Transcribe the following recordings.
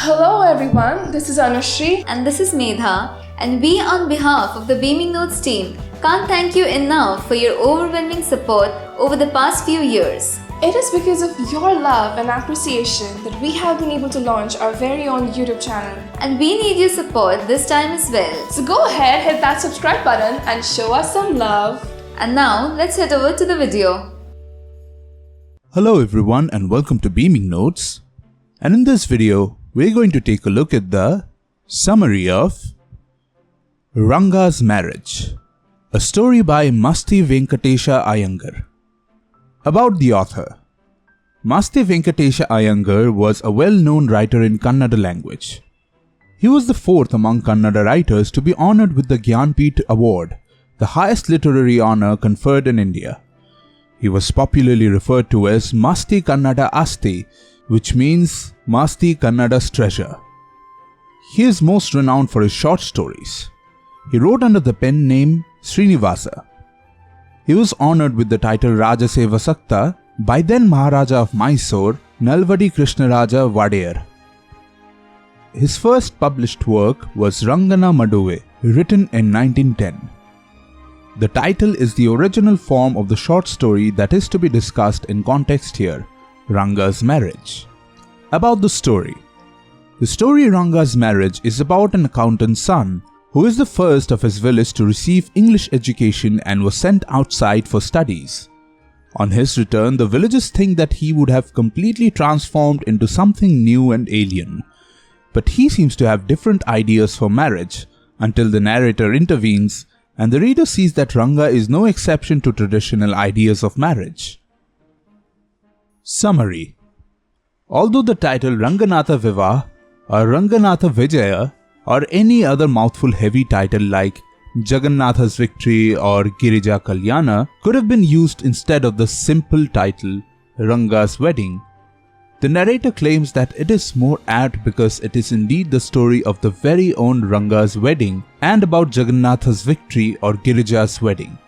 Hello everyone, this is Anushri And this is Medha, and we on behalf of the Beaming Notes team can't thank you enough for your overwhelming support over the past few years. It is because of your love and appreciation that we have been able to launch our very own YouTube channel. And we need your support this time as well. So go ahead, hit that subscribe button and show us some love. And now, let's head over to the video. Hello everyone and welcome to Beaming Notes. And in this video, we're going to take a look at the summary of Ranga's Marriage, a story by Masti Venkatesha Iyengar. About the author. Masti Venkatesha Iyengar was a well-known writer in Kannada language. He was the fourth among Kannada writers to be honoured with the Gyanpith Award, the highest literary honour conferred in India. He was popularly referred to as Masti Kannada Asti, which means Masti Kannada's treasure. He is most renowned for his short stories. He wrote under the pen name Srinivasa. He was honoured with the title Rajaseva Sakta by then Maharaja of Mysore, Nalvadi Krishnaraja Vadeyar. His first published work was Rangana Maduve, written in 1910. The title is the original form of the short story that is to be discussed in context here, Ranga's Marriage. About the story. The story Ranga's Marriage is about an accountant's son who is the first of his village to receive English education and was sent outside for studies. On his return, the villagers think that he would have completely transformed into something new and alien. But he seems to have different ideas for marriage until the narrator intervenes and the reader sees that Ranga is no exception to traditional ideas of marriage. Summary. Although the title Ranganatha Vivah or Ranganatha Vijaya or any other mouthful heavy title like Jagannatha's Victory or Girija Kalyana could have been used instead of the simple title Ranga's Wedding, the narrator claims that it is more apt because it is indeed the story of the very own Ranga's wedding and about Jagannatha's victory or Girija's wedding.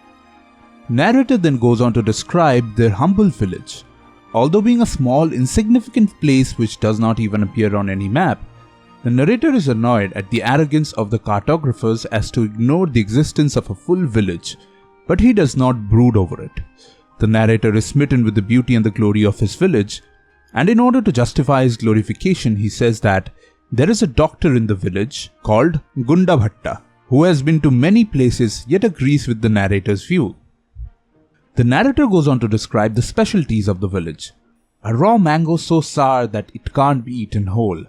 Narrator then goes on to describe their humble village. Although being a small, insignificant place which does not even appear on any map, the narrator is annoyed at the arrogance of the cartographers as to ignore the existence of a full village, but he does not brood over it. The narrator is smitten with the beauty and the glory of his village, and in order to justify his glorification, he says that there is a doctor in the village called Gunda Bhatta, who has been to many places yet agrees with the narrator's view. The narrator goes on to describe the specialties of the village. A raw mango so sour that it can't be eaten whole,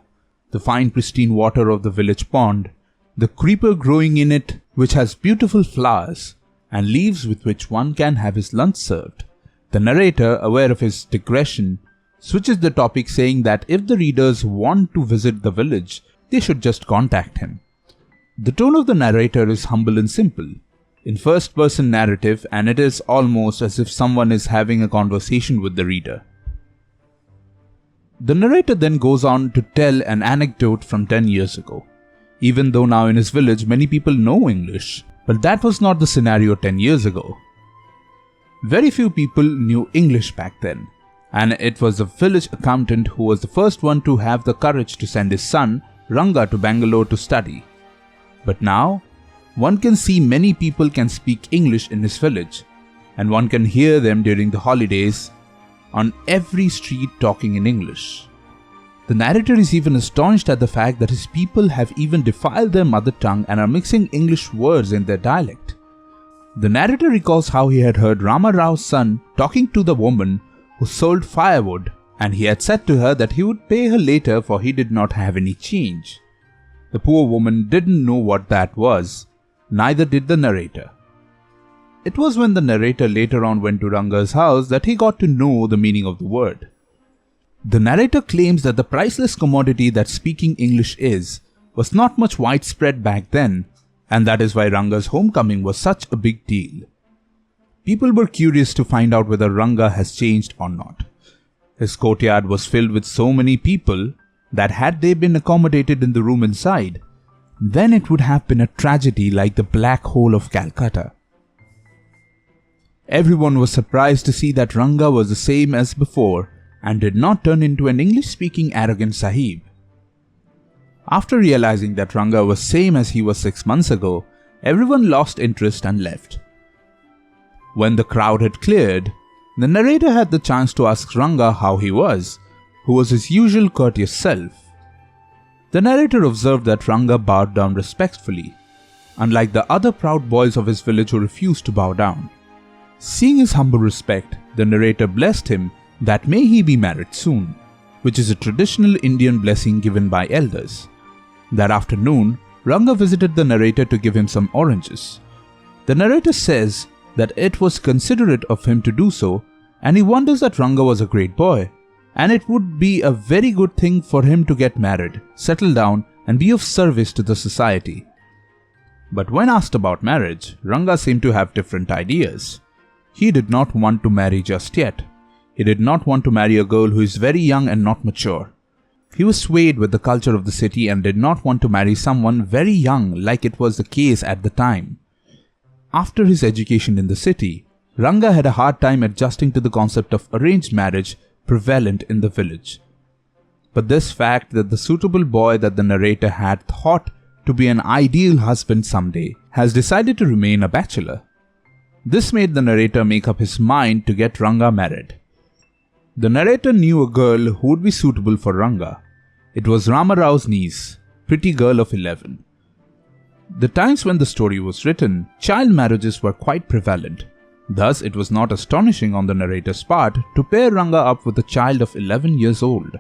the fine pristine water of the village pond, the creeper growing in it which has beautiful flowers, and leaves with which one can have his lunch served. The narrator, aware of his digression, switches the topic saying that if the readers want to visit the village, they should just contact him. The tone of the narrator is humble and simple, in first-person narrative, and it is almost as if someone is having a conversation with the reader. The narrator then goes on to tell an anecdote from 10 years ago. Even though now in his village many people know English, but that was not the scenario 10 years ago. Very few people knew English back then, and it was the village accountant who was the first one to have the courage to send his son, Ranga, to Bangalore to study. But now, one can see many people can speak English in his village, and one can hear them during the holidays on every street talking in English. The narrator is even astonished at the fact that his people have even defiled their mother tongue and are mixing English words in their dialect. The narrator recalls how he had heard Rama Rao's son talking to the woman who sold firewood, and he had said to her that he would pay her later for he did not have any change. The poor woman didn't know what that was, neither did the narrator. It was when the narrator later on went to Ranga's house that he got to know the meaning of the word. The narrator claims that the priceless commodity that speaking English is was not much widespread back then, and that is why Ranga's homecoming was such a big deal. People were curious to find out whether Ranga has changed or not. His courtyard was filled with so many people that had they been accommodated in the room inside, then it would have been a tragedy like the Black Hole of Calcutta. Everyone was surprised to see that Ranga was the same as before and did not turn into an English-speaking arrogant sahib. After realizing that Ranga was same as he was 6 months ago, everyone lost interest and left. When the crowd had cleared, the narrator had the chance to ask Ranga how he was, who was his usual courteous self. The narrator observed that Ranga bowed down respectfully, unlike the other proud boys of his village who refused to bow down. Seeing his humble respect, the narrator blessed him that may he be married soon, which is a traditional Indian blessing given by elders. That afternoon, Ranga visited the narrator to give him some oranges. The narrator says that it was considerate of him to do so, and he wonders that Ranga was a great boy, and it would be a very good thing for him to get married, settle down, and be of service to the society. But when asked about marriage, Ranga seemed to have different ideas. He did not want to marry just yet. He did not want to marry a girl who is very young and not mature. He was swayed with the culture of the city and did not want to marry someone very young like it was the case at the time. After his education in the city, Ranga had a hard time adjusting to the concept of arranged marriage prevalent in the village. But this fact that the suitable boy that the narrator had thought to be an ideal husband someday has decided to remain a bachelor. This made the narrator make up his mind to get Ranga married. The narrator knew a girl who would be suitable for Ranga. It was Rama Rao's niece, pretty girl of 11. The times when the story was written, child marriages were quite prevalent. Thus, it was not astonishing on the narrator's part to pair Ranga up with a child of 11 years old.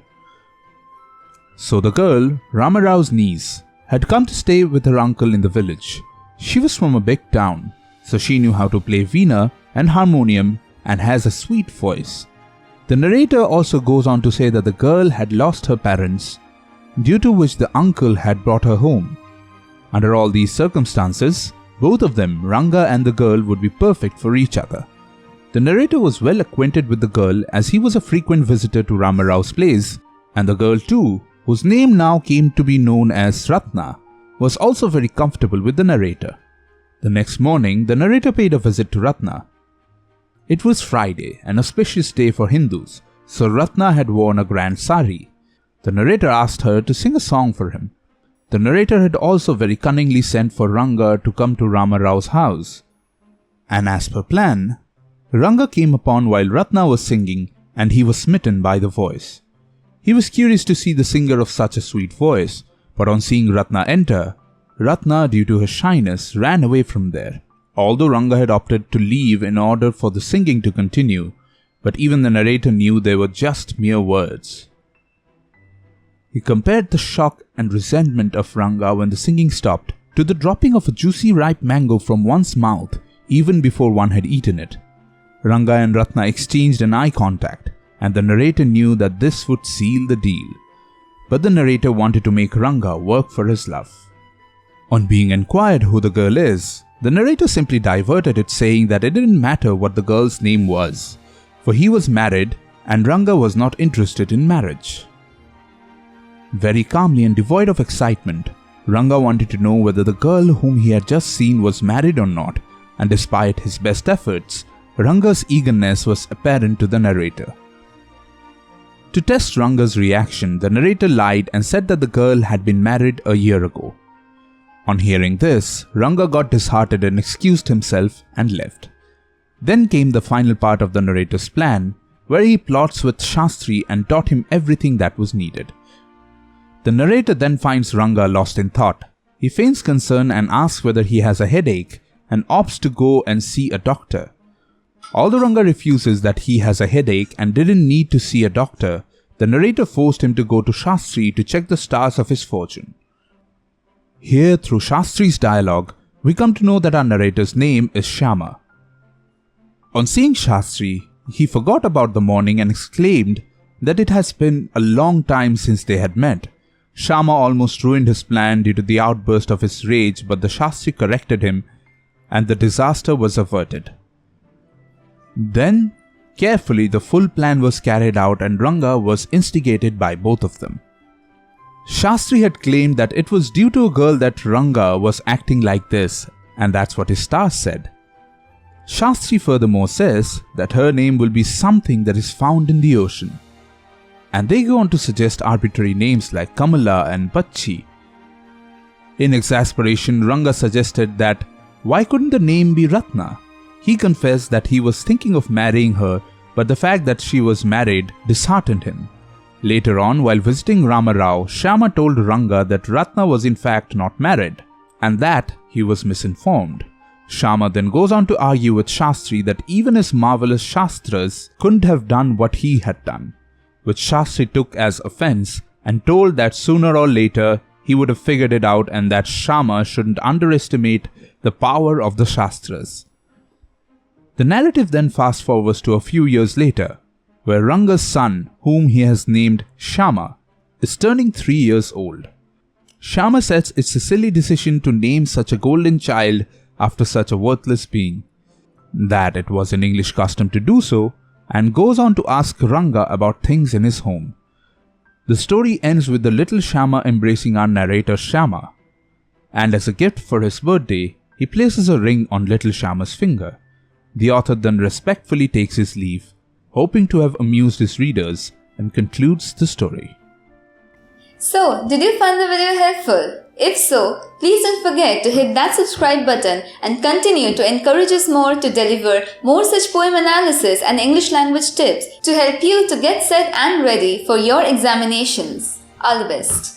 So the girl, Rama Rao's niece, had come to stay with her uncle in the village. She was from a big town, so she knew how to play veena and harmonium and has a sweet voice. The narrator also goes on to say that the girl had lost her parents, due to which the uncle had brought her home. Under all these circumstances, both of them, Ranga and the girl, would be perfect for each other. The narrator was well acquainted with the girl as he was a frequent visitor to Rama Rao's place, and the girl too, whose name now came to be known as Ratna, was also very comfortable with the narrator. The next morning, the narrator paid a visit to Ratna. It was Friday, an auspicious day for Hindus, so Ratna had worn a grand sari. The narrator asked her to sing a song for him. The narrator had also very cunningly sent for Ranga to come to Rama Rao's house. And as per plan, Ranga came upon while Ratna was singing, and he was smitten by the voice. He was curious to see the singer of such a sweet voice, but on seeing Ratna enter, Ratna, due to her shyness, ran away from there. Although Ranga had opted to leave in order for the singing to continue, but even the narrator knew they were just mere words. He compared the shock and resentment of Ranga when the singing stopped to the dropping of a juicy ripe mango from one's mouth even before one had eaten it. Ranga and Ratna exchanged an eye contact, and the narrator knew that this would seal the deal. But the narrator wanted to make Ranga work for his love. On being inquired who the girl is, the narrator simply diverted it, saying that it didn't matter what the girl's name was, for he was married and Ranga was not interested in marriage. Very calmly and devoid of excitement, Ranga wanted to know whether the girl whom he had just seen was married or not, and despite his best efforts, Ranga's eagerness was apparent to the narrator. To test Ranga's reaction, the narrator lied and said that the girl had been married a year ago. On hearing this, Ranga got disheartened and excused himself and left. Then came the final part of the narrator's plan, where he plots with Shastri and taught him everything that was needed. The narrator then finds Ranga lost in thought. He feigns concern and asks whether he has a headache and opts to go and see a doctor. Although Ranga refuses that he has a headache and didn't need to see a doctor, the narrator forced him to go to Shastri to check the stars of his fortune. Here, through Shastri's dialogue, we come to know that our narrator's name is Shama. On seeing Shastri, he forgot about the morning and exclaimed that it has been a long time since they had met. Shama almost ruined his plan due to the outburst of his rage, but the Shastri corrected him and the disaster was averted. Then, carefully, the full plan was carried out and Ranga was instigated by both of them. Shastri had claimed that it was due to a girl that Ranga was acting like this, and that's what his stars said. Shastri furthermore says that her name will be something that is found in the ocean. And they go on to suggest arbitrary names like Kamala and Bachi, In exasperation, Ranga suggested that why couldn't the name be Ratna? He confessed that he was thinking of marrying her, but the fact that she was married disheartened him. Later on, while visiting Ramarao, Shyama told Ranga that Ratna was in fact not married, and that he was misinformed. Shyama then goes on to argue with Shastri that even his marvelous Shastras couldn't have done what he had done, which Shastri took as offense and told that sooner or later he would have figured it out and that Shyama shouldn't underestimate the power of the Shastras. The narrative then fast forwards to a few years later, where Ranga's son, whom he has named Shyama, is turning 3 years old. Shyama says it's a silly decision to name such a golden child after such a worthless being, that it was an English custom to do so, and goes on to ask Ranga about things in his home. The story ends with the little Shyama embracing our narrator Shyama, and as a gift for his birthday, he places a ring on little Shyama's finger. The author then respectfully takes his leave, hoping to have amused his readers, and concludes the story. So, did you find the video helpful? If so, please don't forget to hit that subscribe button and continue to encourage us more to deliver more such poem analysis and English language tips to help you to get set and ready for your examinations. All the best.